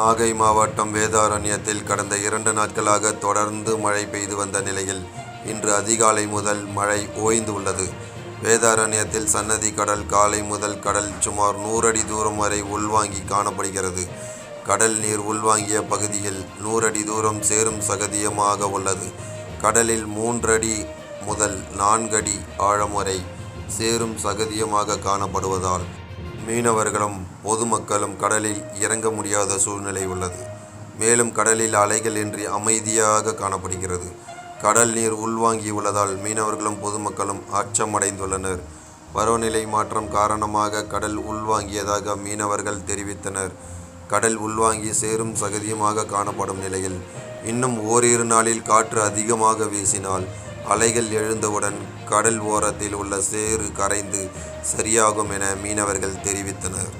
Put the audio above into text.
நாகை மாவட்டம் வேதாரண்யத்தில் கடந்த 2 நாட்களாக தொடர்ந்து மழை பெய்து வந்த நிலையில் இன்று அதிகாலை முதல் மழை ஓய்ந்து உள்ளது. வேதாரண்யத்தில் சன்னதி கடல் காலை முதல் கடல் சுமார் 100 அடி தூரம் வரை உள்வாங்கி காணப்படுகிறது. கடல் நீர் உள்வாங்கிய பகுதியில் 100 அடி தூரம் சேரும் சகதியமாக உள்ளது. கடலில் 3 அடி முதல் 4 அடி ஆழம் வரை சேரும் சகதியமாக காணப்படுவதால் மீனவர்களும் பொதுமக்களும் கடலில் இறங்க முடியாத சூழ்நிலை உள்ளது. மேலும் கடலில் அலைகள் இன்றி அமைதியாக காணப்படுகிறது. கடல் நீர் உள்வாங்கியுள்ளதால் மீனவர்களும் பொதுமக்களும் அச்சமடைந்துள்ளனர். பருவநிலை மாற்றம் காரணமாக கடல் உள்வாங்கியதாக மீனவர்கள் தெரிவித்தனர். கடல் உள்வாங்கி சேரும் சகதியமாக காணப்படும் நிலையில் இன்னும் ஓரிரு நாளில் காற்று அதிகமாக வீசினால் அலைகள் எழுந்தவுடன் கடல் ஓரத்தில் உள்ள சேறு கரைந்து சரியாகும் என மீனவர்கள் தெரிவித்தனர்.